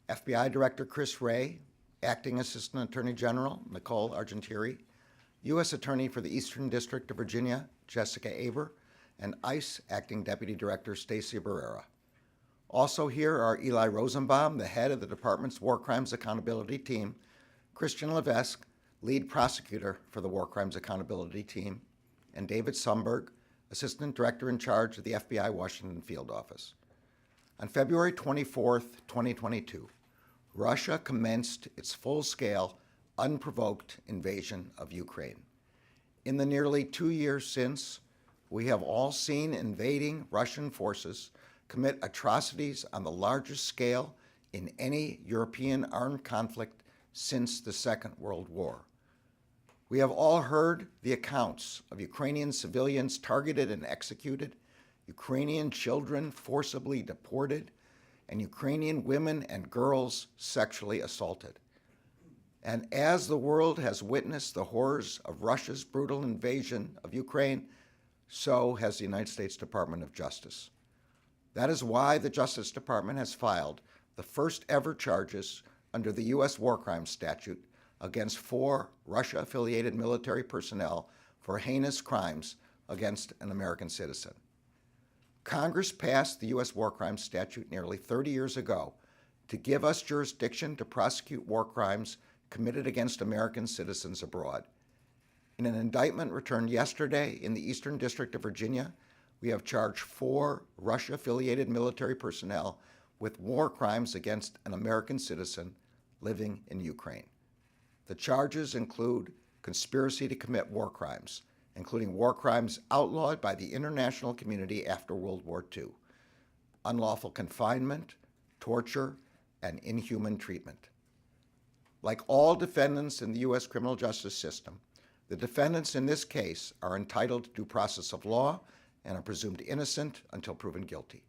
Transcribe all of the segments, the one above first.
FBI Director Chris Wray, Acting Assistant Attorney General Nicole Argentieri, U.S. Attorney for the Eastern District of Virginia Jessica Aber, and ICE Acting Deputy Director Staci Barrera. Also here are Eli Rosenbaum, the head of the department's War Crimes Accountability Team, Christian Levesque, lead prosecutor for the War Crimes Accountability Team, and David Sumberg, Assistant Director in charge of the FBI Washington Field Office. On February 24, 2022, Russia commenced its full-scale, unprovoked invasion of Ukraine. In the nearly 2 years since, we have all seen invading Russian forces commit atrocities on the largest scale in any European armed conflict since the Second World War. We have all heard the accounts of Ukrainian civilians targeted and executed, Ukrainian children forcibly deported, and Ukrainian women and girls sexually assaulted. And as the world has witnessed the horrors of Russia's brutal invasion of Ukraine, so has the United States Department of Justice. That is why the Justice Department has filed the first ever charges under the U.S. War Crimes Statute against 4 Russia-affiliated military personnel for heinous crimes against an American citizen. Congress passed the U.S. War Crimes Statute nearly 30 years ago to give us jurisdiction to prosecute war crimes committed against American citizens abroad. In an indictment returned yesterday in the Eastern District of Virginia, we have charged 4 Russia-affiliated military personnel with war crimes against an American citizen living in Ukraine. The charges include conspiracy to commit war crimes, including war crimes outlawed by the international community after World War II, unlawful confinement, torture, and inhuman treatment. Like all defendants in the U.S. criminal justice system, the defendants in this case are entitled to due process of law and are presumed innocent until proven guilty.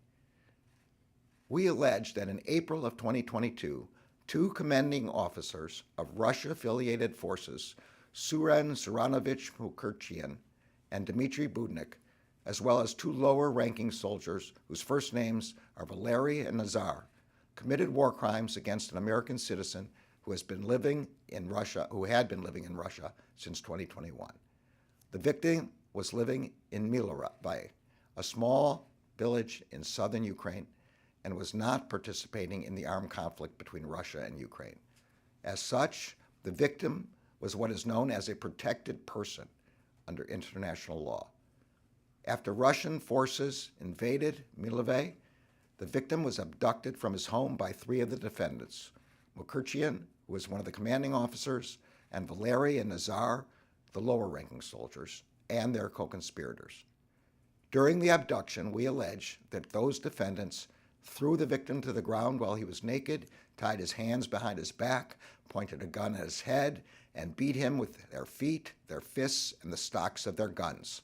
We allege that in April of 2022, 2 commanding officers of Russia-affiliated forces, Suren Suranovich Mukherjian and Dmitry Budnik, as well as 2 lower-ranking soldiers whose first names are Valery and Nazar, committed war crimes against an American citizen who had been living in Russia since 2021. The victim was living in Miloravye, a small village in southern Ukraine, and was not participating in the armed conflict between Russia and Ukraine. As such, the victim was what is known as a protected person under international law. After Russian forces invaded Miloravye, the victim was abducted from his home by 3 of the defendants, Mukherjian, who was one of the commanding officers, and Valery and Nazar, the lower-ranking soldiers, and their co-conspirators. During the abduction, we allege that those defendants threw the victim to the ground while he was naked, tied his hands behind his back, pointed a gun at his head, and beat him with their feet, their fists, and the stocks of their guns.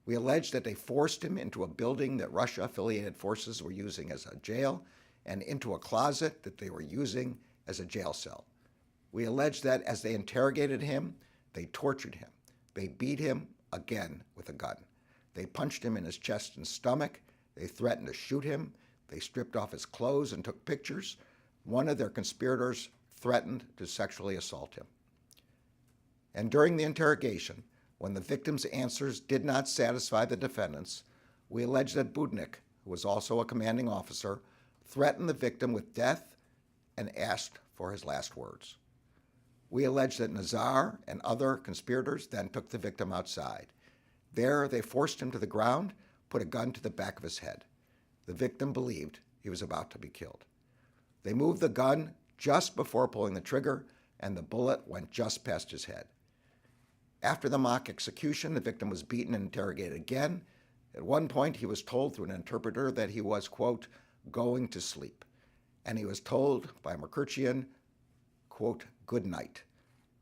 We allege that they forced him into a building that Russia-affiliated forces were using as a jail and into a closet that they were using as a jail cell. We allege that as they interrogated him, they tortured him. They beat him again with a gun. They punched him in his chest and stomach. They threatened to shoot him. They stripped off his clothes and took pictures. One of their conspirators threatened to sexually assault him. And during the interrogation, when the victim's answers did not satisfy the defendants, we allege that Budnik, who was also a commanding officer, threatened the victim with death and asked for his last words. We allege that Nazar and other conspirators then took the victim outside. There, they forced him to the ground, put a gun to the back of his head. The victim believed he was about to be killed. They moved the gun just before pulling the trigger, and the bullet went just past his head. After the mock execution, the victim was beaten and interrogated again. At one point, he was told through an interpreter that he was, quote, going to sleep. And he was told by Mukherjian, quote, good night,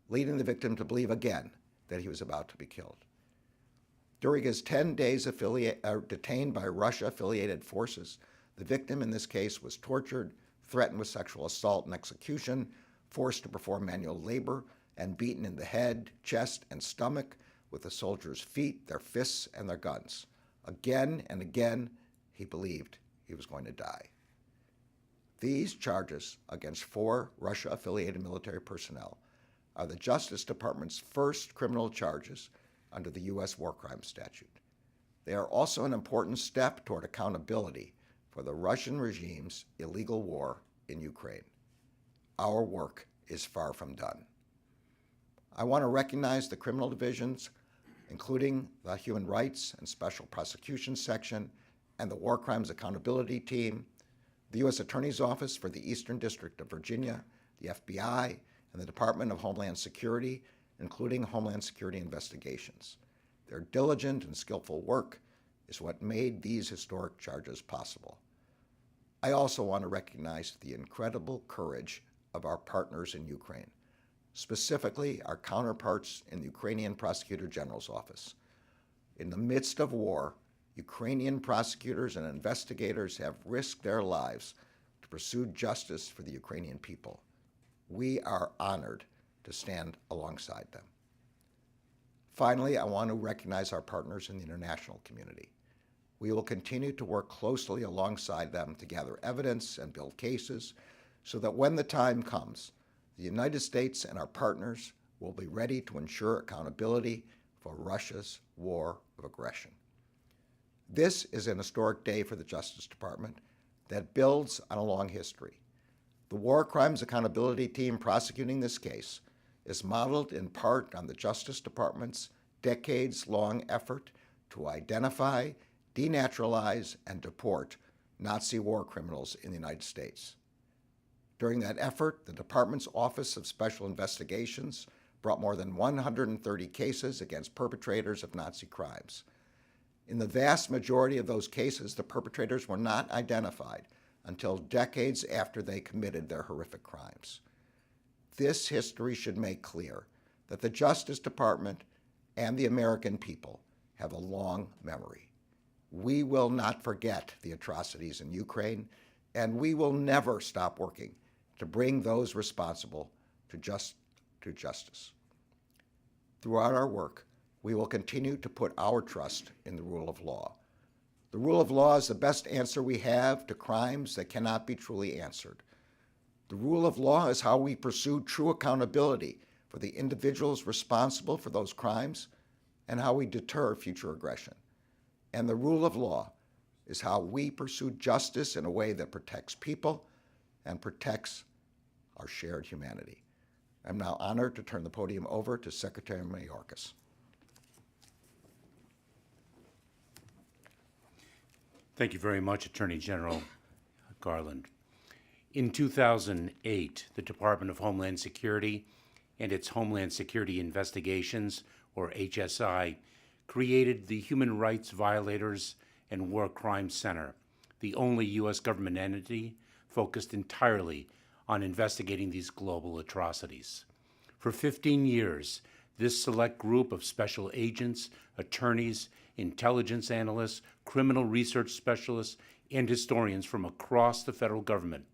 leading the victim to believe again that he was about to be killed. During his 10 days detained by Russia-affiliated forces, the victim in this case was tortured, threatened with sexual assault and execution, forced to perform manual labor, and beaten in the head, chest, and stomach with the soldiers' feet, their fists, and their guns. Again and again, he believed he was going to die. These charges against 4 Russia-affiliated military personnel are the Justice Department's first criminal charges under the U.S. War Crimes Statute. They are also an important step toward accountability for the Russian regime's illegal war in Ukraine. Our work is far from done. I want to recognize the criminal divisions, including the Human Rights and Special Prosecutions Section and the War Crimes Accountability Team, the U.S. Attorney's Office for the Eastern District of Virginia, the FBI, and the Department of Homeland Security, including Homeland Security investigations. Their diligent and skillful work is what made these historic charges possible. I also want to recognize the incredible courage of our partners in Ukraine, specifically our counterparts in the Ukrainian Prosecutor General's office. In the midst of war, Ukrainian prosecutors and investigators have risked their lives to pursue justice for the Ukrainian people. We are honored to stand alongside them. Finally, I want to recognize our partners in the international community. We will continue to work closely alongside them to gather evidence and build cases so that when the time comes, the United States and our partners will be ready to ensure accountability for Russia's war of aggression. This is an historic day for the Justice Department that builds on a long history. The War Crimes Accountability Team prosecuting this case is modeled in part on the Justice Department's decades-long effort to identify, denaturalize, and deport Nazi war criminals in the United States. During that effort, the Department's Office of Special Investigations brought more than 130 cases against perpetrators of Nazi crimes. In the vast majority of those cases, the perpetrators were not identified until decades after they committed their horrific crimes. This history should make clear that the Justice Department and the American people have a long memory. We will not forget the atrocities in Ukraine, and we will never stop working to bring those responsible to justice. Throughout our work, we will continue to put our trust in the rule of law. The rule of law is the best answer we have to crimes that cannot be truly answered. The rule of law is how we pursue true accountability for the individuals responsible for those crimes and how we deter future aggression. And the rule of law is how we pursue justice in a way that protects people and protects our shared humanity. I'm now honored to turn the podium over to Secretary Mayorkas. Thank you very much, Attorney General Garland. In 2008, the Department of Homeland Security and its Homeland Security Investigations, or HSI, created the Human Rights Violators and War Crimes Center, the only U.S. government entity focused entirely on investigating these global atrocities. For 15 years, this select group of special agents, attorneys, intelligence analysts, criminal research specialists, and historians from across the federal government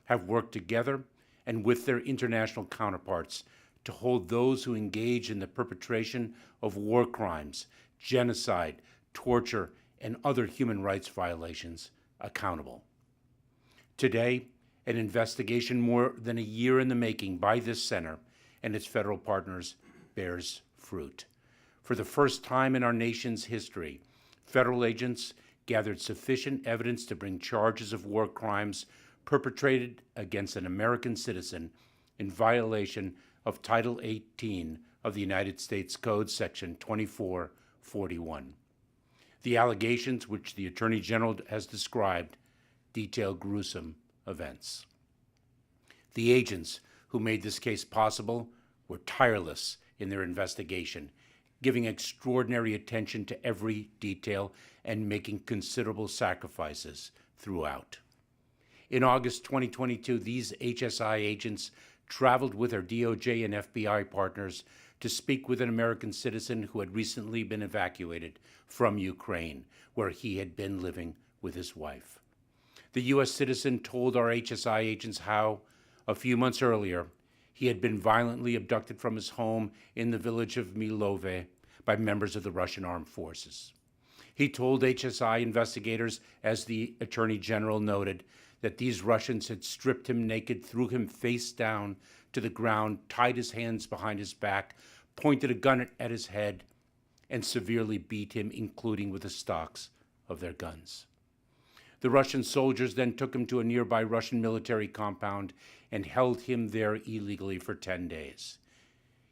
have worked together and with their international counterparts to hold those who engage in the perpetration of war crimes, genocide, torture, and other human rights violations accountable. Today, an investigation more than a year in the making by this center and its federal partners bears fruit. For the first time in our nation's history, federal agents gathered sufficient evidence to bring charges of war crimes perpetrated against an American citizen in violation of Title 18 of the United States Code, Section 2441. The allegations, which the Attorney General has described, detail gruesome events. The agents who made this case possible were tireless in their investigation, giving extraordinary attention to every detail and making considerable sacrifices throughout. In August 2022, these HSI agents traveled with their DOJ and FBI partners to speak with an American citizen who had recently been evacuated from Ukraine, where he had been living with his wife. The U.S. citizen told our HSI agents how, a few months earlier, he had been violently abducted from his home in the village of Milove by members of the Russian armed forces. He told HSI investigators, as the Attorney General noted, that these Russians had stripped him naked, threw him face down to the ground, tied his hands behind his back, pointed a gun at his head, and severely beat him, including with the stocks of their guns. The Russian soldiers then took him to a nearby Russian military compound and held him there illegally for 10 days.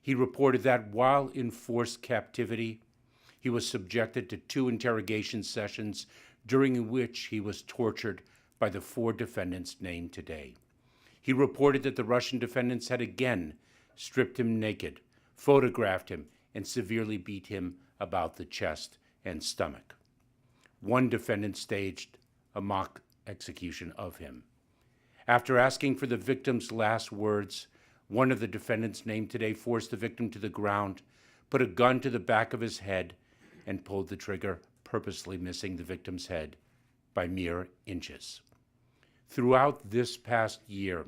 He reported that while in forced captivity, he was subjected to 2 interrogation sessions, during which he was tortured by the 4 defendants named today. He reported that the Russian defendants had again stripped him naked, photographed him, and severely beat him about the chest and stomach. One defendant staged a mock execution of him. After asking for the victim's last words, one of the defendants named today forced the victim to the ground, put a gun to the back of his head, and pulled the trigger, purposely missing the victim's head by mere inches. Throughout this past year,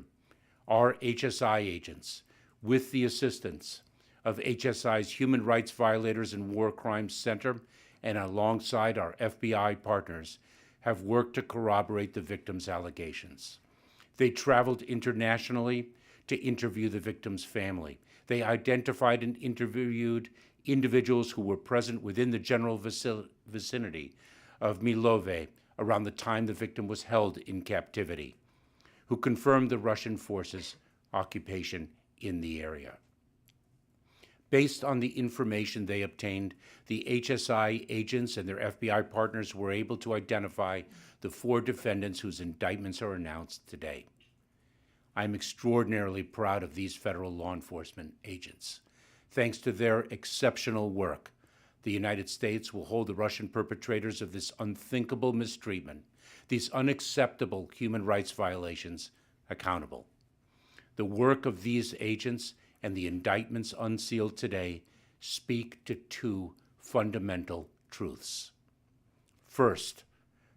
our HSI agents, with the assistance of HSI's Human Rights Violators and War Crimes Center and alongside our FBI partners, have worked to corroborate the victim's allegations. They traveled internationally to interview the victim's family. They identified and interviewed individuals who were present within the general vicinity of Milove around the time the victim was held in captivity, who confirmed the Russian forces' occupation in the area. Based on the information they obtained, the HSI agents and their FBI partners were able to identify the 4 defendants whose indictments are announced today. I'm extraordinarily proud of these federal law enforcement agents. Thanks to their exceptional work, the United States will hold the Russian perpetrators of this unthinkable mistreatment, these unacceptable human rights violations, accountable. The work of these agents and the indictments unsealed today speak to 2 fundamental truths. First,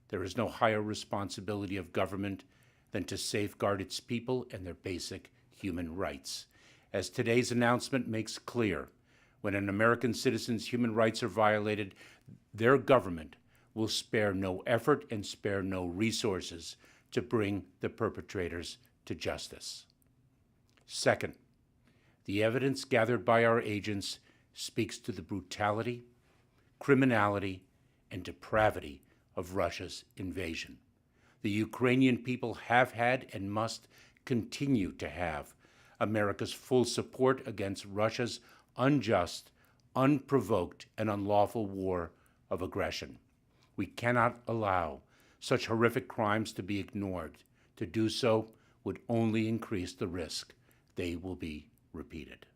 there is no higher responsibility of government than to safeguard its people and their basic human rights. As today's announcement makes clear, when an American citizen's human rights are violated, their government will spare no effort and spare no resources to bring the perpetrators to justice. Second, the evidence gathered by our agents speaks to the brutality, criminality, and depravity of Russia's invasion. The Ukrainian people have had and must continue to have America's full support against Russia's unjust, unprovoked, and unlawful war of aggression. We cannot allow such horrific crimes to be ignored. To do so would only increase the risk they will be repeated.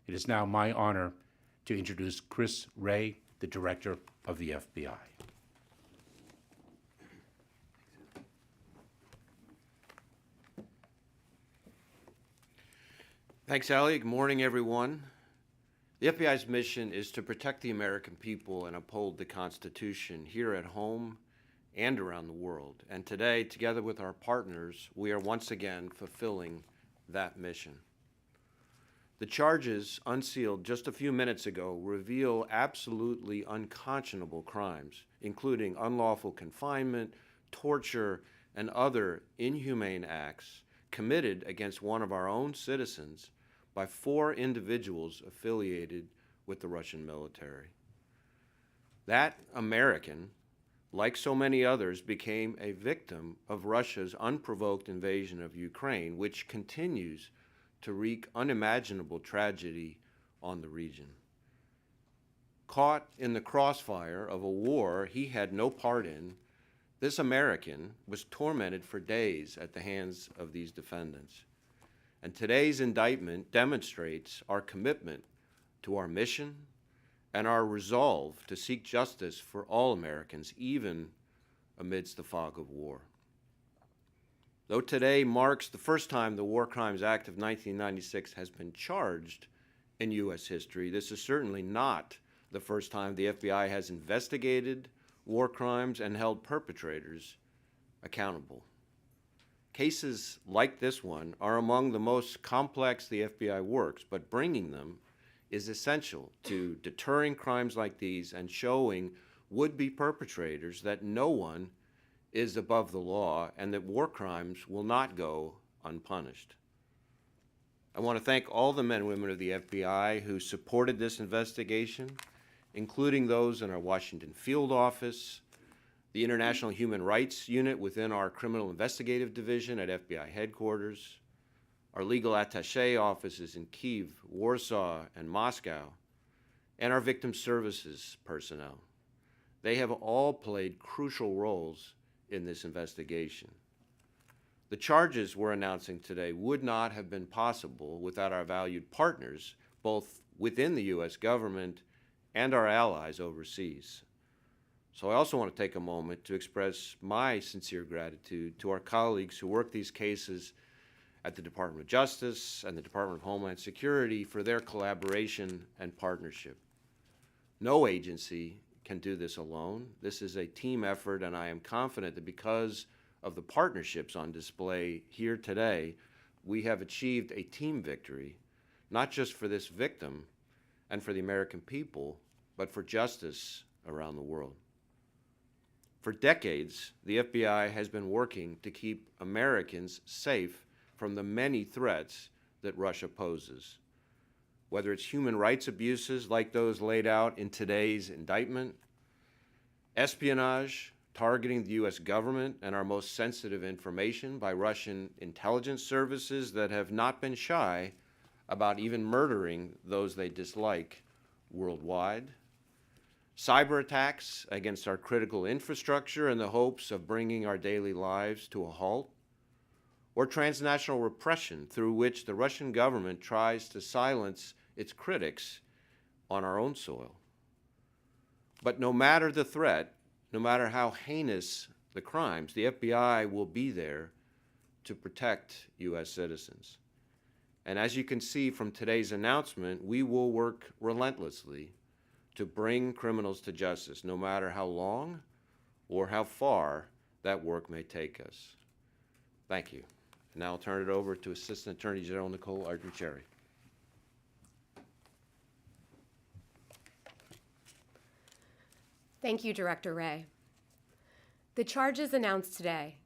It is now my honor to introduce Chris Wray, the Director of the FBI. Thanks, Ali. Good morning, everyone. The FBI's mission is to protect the American people and uphold the Constitution here at home and around the world. And today, together with our partners, we are once again fulfilling that mission. The charges unsealed just a few minutes ago reveal absolutely unconscionable crimes, including unlawful confinement, torture, and other inhumane acts committed against one of our own citizens by 4 individuals affiliated with the Russian military. That American, like so many others, became a victim of Russia's unprovoked invasion of Ukraine, which continues to wreak unimaginable tragedy on the region. Caught in the crossfire of a war he had no part in, this American was tormented for days at the hands of these defendants. And today's indictment demonstrates our commitment to our mission and our resolve to seek justice for all Americans, even amidst the fog of war. Though today marks the first time the War Crimes Act of 1996 has been charged in U.S. history, this is certainly not the first time the FBI has investigated war crimes and held perpetrators accountable. Cases like this one are among the most complex the FBI works, but bringing them is essential to deterring crimes like these and showing would-be perpetrators that no one is above the law and that war crimes will not go unpunished. I want to thank all the men and women of the FBI who supported this investigation, including those in our Washington field office, the International Human Rights Unit within our Criminal Investigative Division at FBI headquarters, our legal attaché offices in Kyiv, Warsaw, and Moscow, and our victim services personnel. They have all played crucial roles in this investigation. The charges we're announcing today would not have been possible without our valued partners, both within the U.S. government and our allies overseas. So I also want to take a moment to express my sincere gratitude to our colleagues who work these cases at the Department of Justice and the Department of Homeland Security for their collaboration and partnership. No agency can do this alone. This is a team effort, and I am confident that because of the partnerships on display here today, we have achieved a team victory, not just for this victim and for the American people, but for justice around the world. For decades, the FBI has been working to keep Americans safe from the many threats that Russia poses. Whether it's human rights abuses like those laid out in today's indictment, espionage, targeting the U.S. government and our most sensitive information by Russian intelligence services that have not been shy about even murdering those they dislike worldwide, cyber attacks against our critical infrastructure in the hopes of bringing our daily lives to a halt, or transnational repression through which the Russian government tries to silence its critics on our own soil. But no matter the threat, no matter how heinous the crimes, the FBI will be there to protect U.S. citizens. And as you can see from today's announcement, we will work relentlessly to bring criminals to justice, no matter how long or how far that work may take us. Thank you. And now I'll turn it over to Assistant Attorney General Nicole Argentieri. Thank you, Director Wray. The charges announced today,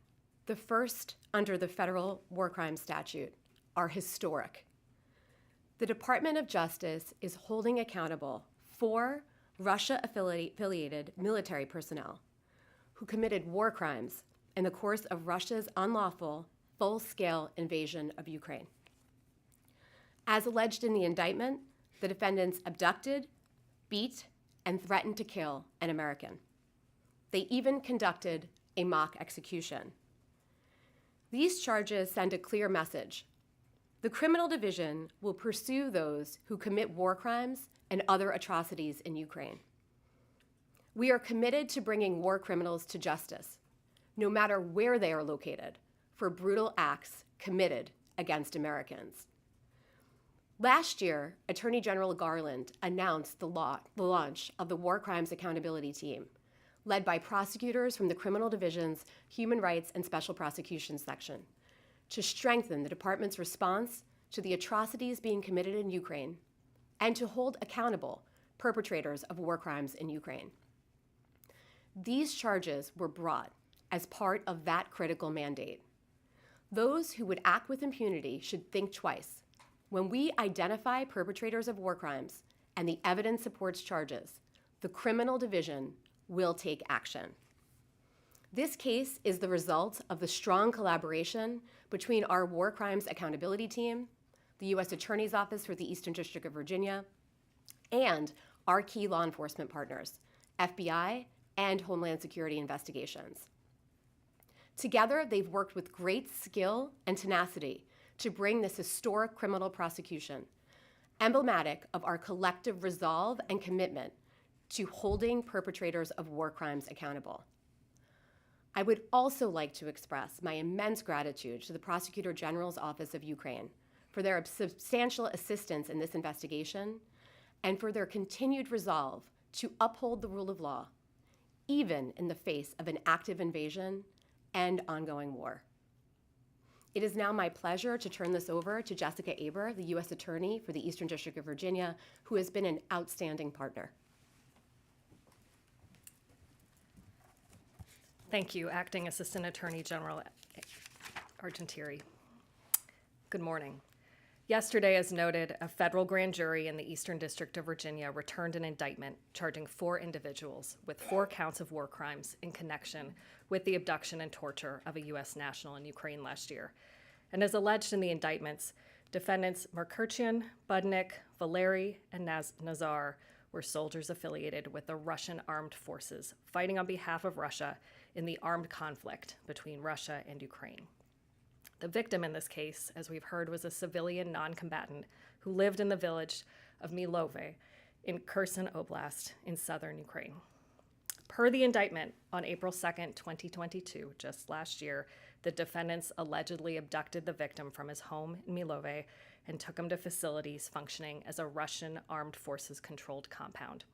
the first under the federal war crimes statute, are historic. The Department of Justice is holding accountable 4 Russia-affiliated military personnel who committed war crimes in the course of Russia's unlawful, full-scale invasion of Ukraine. As alleged in the indictment, the defendants abducted, beat, and threatened to kill an American. They even conducted a mock execution. These charges send a clear message. The criminal division will pursue those who commit war crimes and other atrocities in Ukraine. We are committed to bringing war criminals to justice, no matter where they are located, for brutal acts committed against Americans. Last year, Attorney General Garland announced the launch of the War Crimes Accountability Team, led by prosecutors from the Criminal Division's Human Rights and Special Prosecutions Section, to strengthen the department's response to the atrocities being committed in Ukraine and to hold accountable perpetrators of war crimes in Ukraine. These charges were brought as part of that critical mandate. Those who would act with impunity should think twice. When we identify perpetrators of war crimes and the evidence supports charges, the criminal division will take action. This case is the result of the strong collaboration between our War Crimes Accountability Team, the U.S. Attorney's Office for the Eastern District of Virginia, and our key law enforcement partners, FBI and Homeland Security Investigations. Together, they've worked with great skill and tenacity to bring this historic criminal prosecution, emblematic of our collective resolve and commitment to holding perpetrators of war crimes accountable. I would also like to express my immense gratitude to the Prosecutor General's Office of Ukraine for their substantial assistance in this investigation and for their continued resolve to uphold the rule of law, even in the face of an active invasion and ongoing war. It is now my pleasure to turn this over to Jessica Aber, the U.S. Attorney for the Eastern District of Virginia, who has been an outstanding partner. Thank you, Acting Assistant Attorney General Argentieri. Good morning. Yesterday, as noted, a federal grand jury in the Eastern District of Virginia returned an indictment charging 4 individuals with 4 counts of war crimes in connection with the abduction and torture of a U.S. national in Ukraine last year. And as alleged in the indictments, defendants Merrick, Budnick, Valeri, and Nazar were soldiers affiliated with the Russian armed forces fighting on behalf of Russia in the armed conflict between Russia and Ukraine. The victim in this case, as we've heard, was a civilian non-combatant who lived in the village of Milove in Kherson Oblast in southern Ukraine. Per the indictment, on April 2nd, 2022, just last year, the defendants allegedly abducted the victim from his home in Milove and took him to facilities functioning as a Russian armed forces controlled compound.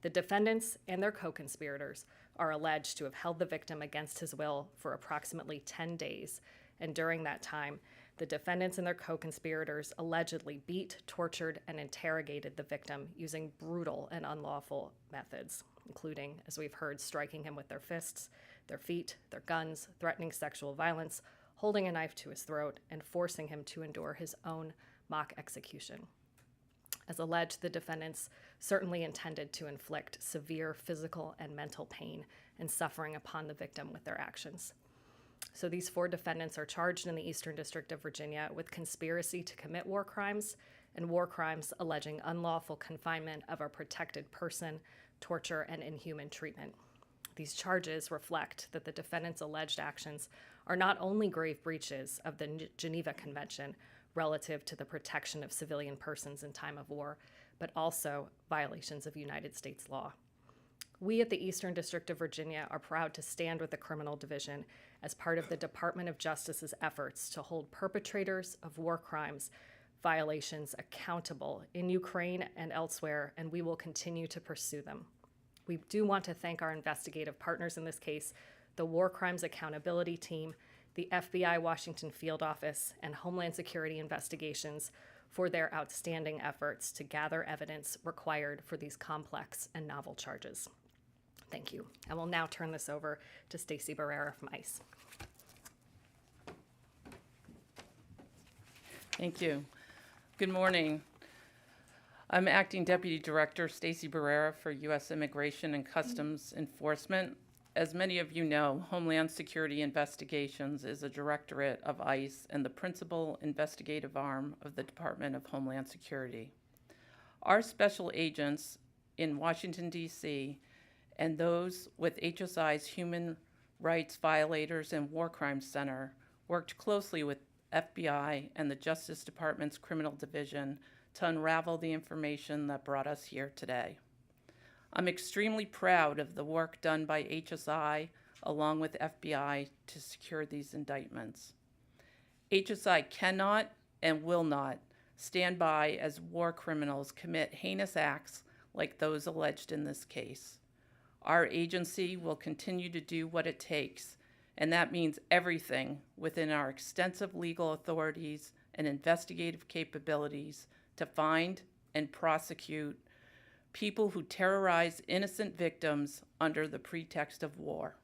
The defendants and their co-conspirators are alleged to have held the victim against his will for approximately 10 days, and during that time, the defendants and their co-conspirators allegedly beat, tortured, and interrogated the victim using brutal and unlawful methods, including, as we've heard, striking him with their fists, their feet, their guns, threatening sexual violence, holding a knife to his throat, and forcing him to endure his own mock execution. As alleged, the defendants certainly intended to inflict severe physical and mental pain and suffering upon the victim with their actions. So these 4 defendants are charged in the Eastern District of Virginia with conspiracy to commit war crimes and war crimes alleging unlawful confinement of a protected person, torture, and inhuman treatment. These charges reflect that the defendants' alleged actions are not only grave breaches of the Geneva Convention relative to the protection of civilian persons in time of war, but also violations of United States law. We at the Eastern District of Virginia are proud to stand with the Criminal Division as part of the Department of Justice's efforts to hold perpetrators of war crimes violations accountable in Ukraine and elsewhere, and we will continue to pursue them. We do want to thank our investigative partners in this case, the War Crimes Accountability Team, the FBI Washington Field Office, and Homeland Security Investigations for their outstanding efforts to gather evidence required for these complex and novel charges. Thank you. I will now turn this over to Staci Barrera from ICE. Thank you. Good morning. I'm Acting Deputy Director Staci Barrera for U.S. Immigration and Customs Enforcement. As many of you know, Homeland Security Investigations is a directorate of ICE and the principal investigative arm of the Department of Homeland Security. Our special agents in Washington, D.C., and those with HSI's Human Rights Violators and War Crimes Center worked closely with FBI and the Justice Department's Criminal Division to unravel the information that brought us here today. I'm extremely proud of the work done by HSI along with FBI to secure these indictments. HSI cannot and will not stand by as war criminals commit heinous acts like those alleged in this case. Our agency will continue to do what it takes, and that means everything within our extensive legal authorities and investigative capabilities to find and prosecute people who terrorize innocent victims under the pretext of war.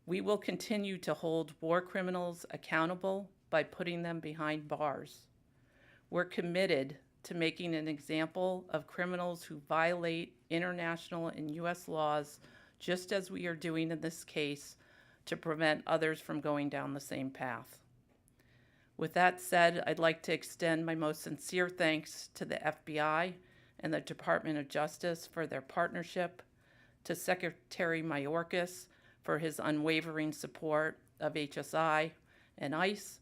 We will continue to hold war criminals accountable by putting them behind bars. We're committed to making an example of criminals who violate international and U.S. laws, just as we are doing in this case, to prevent others from going down the same path. With that said, I'd like to extend my most sincere thanks to the FBI and the Department of Justice for their partnership, to Secretary Mayorkas for his unwavering support of HSI and ICE,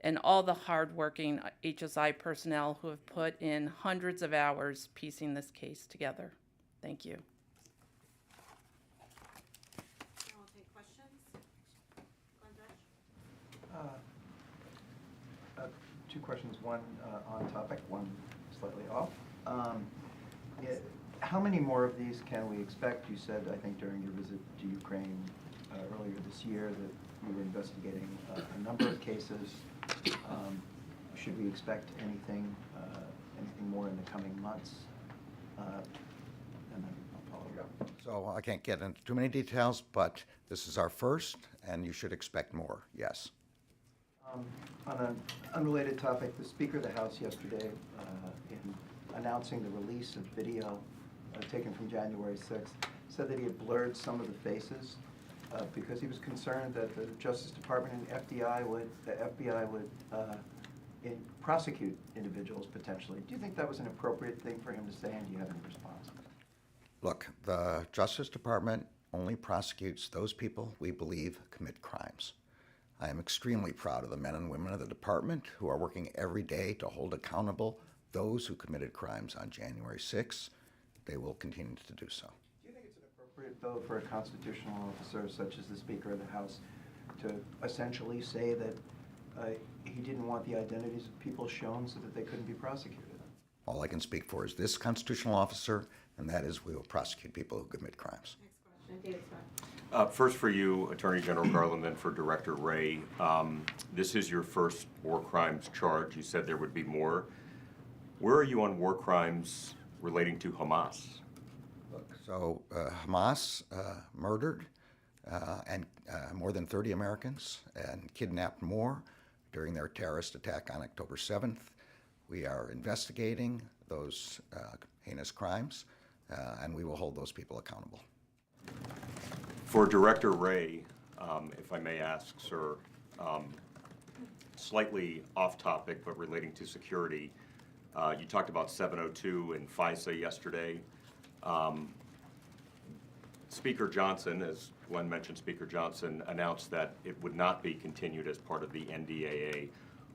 and all the hardworking HSI personnel who have put in hundreds of hours piecing this case together. Thank you. I'll take questions. Two questions, one on topic, one slightly off. How many more of these can we expect? You said, I think, during your visit to Ukraine earlier this year that you were investigating a number of cases. Should we expect anything more in the coming months? And then I'll follow So I can't get into too many details, but this is our first, and you should expect more, yes. On an unrelated topic, the Speaker of the House yesterday, in announcing the release of video taken from January 6th, said that he had blurred some of the faces because he was concerned that the Justice Department and the FBI would prosecute individuals potentially. Do you think that was an appropriate thing for him to say, and do you have any response? Look, the Justice Department only prosecutes those people we believe commit crimes. I am extremely proud of the men and women of the department who are working every day to hold accountable those who committed crimes on January 6th. They will continue to do so. Do you think it's inappropriate, though, for a constitutional officer such as the Speaker of the House to essentially say that he didn't want the identities of people shown so that they couldn't be prosecuted? All I can speak for is this constitutional officer, and that is we will prosecute people who commit crimes. Next question, David Scott. First for you, Attorney General Garland, then for Director Wray. This is your first war crimes charge. You said there would be more. Where are you on war crimes relating to Hamas? Look, so Hamas murdered and more than 30 Americans and kidnapped more during their terrorist attack on October 7th. We are investigating those heinous crimes, and we will hold those people accountable. For Director Wray, if I may ask, sir, slightly off topic but relating to security, you talked about 702 and FISA yesterday. Speaker Johnson, as Glenn mentioned, Speaker Johnson announced that it would not be continued as part of the NDAA.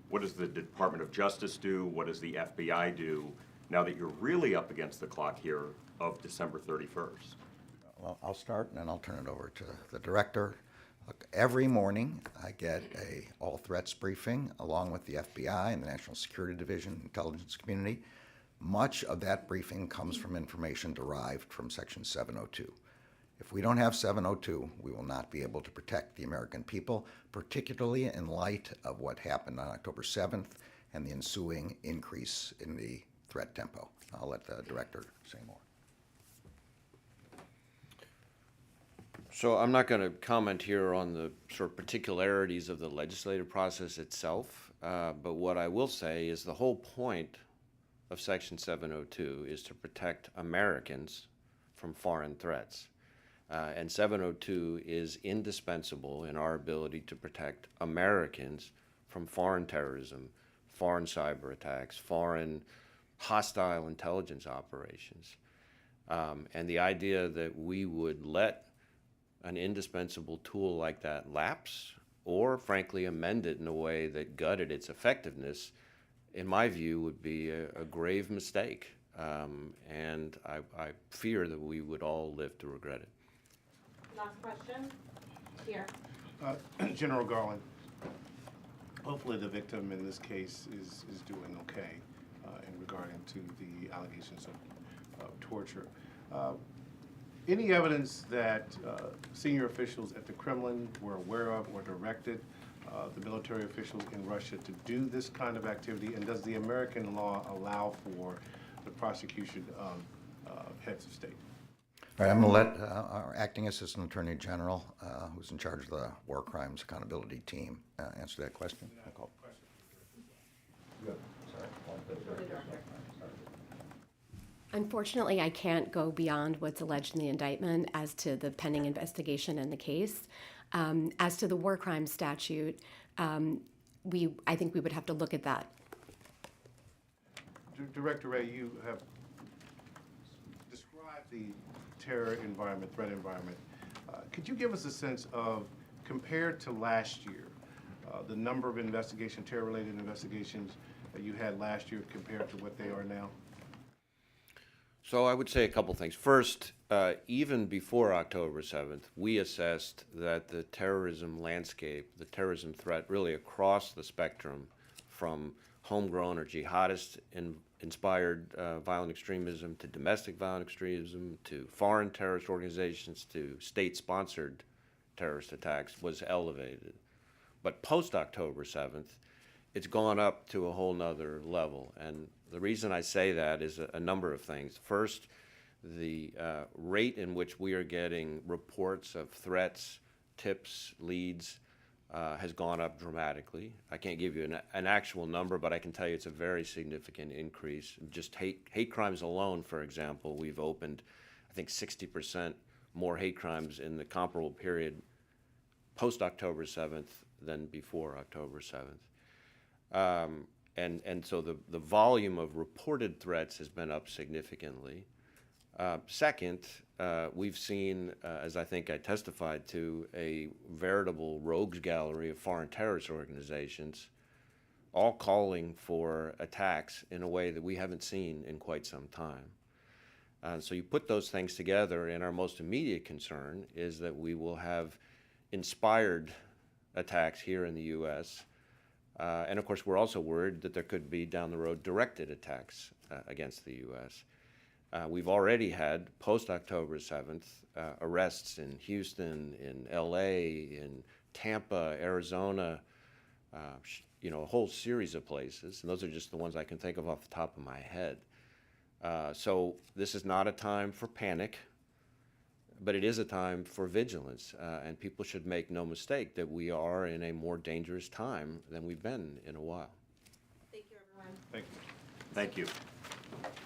What does the Department of Justice do? What does the FBI do now that you're really up against the clock here of December 31st? Well, I'll start, and then I'll turn it over to the director. Look, every morning I get a all threats briefing along with the FBI and the National Security Division, intelligence community. Much of that briefing comes from information derived from Section 702. If we don't have 702, we will not be able to protect the American people, particularly in light of what happened on October 7th and the ensuing increase in the threat tempo. I'll let the director say more. So I'm not going to comment here on the sort of particularities of the legislative process itself, but what I will say is the whole point of Section 702 is to protect Americans from foreign threats. And 702 is indispensable in our ability to protect Americans from foreign terrorism, foreign cyber attacks, foreign hostile intelligence operations. And the idea that we would let an indispensable tool like that lapse, or frankly amend it in a way that gutted its effectiveness, in my view, would be a grave mistake. And I fear that we would all live to regret it. Last question, here. General Garland, hopefully the victim in this case is doing okay in regarding to the allegations of torture. Any evidence that senior officials at the Kremlin were aware of or directed the military officials in Russia to do this kind of activity, and does the American law allow for the prosecution of heads of state? All right, I'm going to let our acting assistant attorney general, who's in charge of the war crimes accountability team, answer that question. Nicole. Unfortunately, I can't go beyond what's alleged in the indictment as to the pending investigation in the case. As to the war crimes statute, I think we would have to look at that. Director Wray, you have described the terror environment, threat environment. Could you give us a sense of, compared to last year, the number of terror-related investigations that you had last year compared to what they are now? So I would say a couple things. First, even before October 7th, we assessed that the terrorism landscape, the terrorism threat really across the spectrum from homegrown or jihadist-inspired violent extremism to domestic violent extremism to foreign terrorist organizations to state-sponsored terrorist attacks was elevated. But post-October 7th, it's gone up to a whole nother level. And the reason I say that is a number of things. First, the rate in which we are getting reports of threats, tips, leads has gone up dramatically. I can't give you an actual number, but I can tell you it's a very significant increase. Just hate crimes alone, for example, we've opened, I think, 60% more hate crimes in the comparable period post-October 7th than before October 7th. And so the volume of reported threats has been up significantly. Second, we've seen, as I think I testified to, a veritable rogues gallery of foreign terrorist organizations, all calling for attacks in a way that we haven't seen in quite some time. So you put those things together, and our most immediate concern is that we will have inspired attacks here in the U.S. And of course, we're also worried that there could be down the road directed attacks against the U.S. We've already had, post-October 7th, arrests in Houston, in L.A., in Tampa, Arizona, a whole series of places. And those are just the ones I can think of off the top of my head. So this is not a time for panic, but it is a time for vigilance. And people should make no mistake that we are in a more dangerous time than we've been in a while. Thank you, everyone. Thank you. Thank you.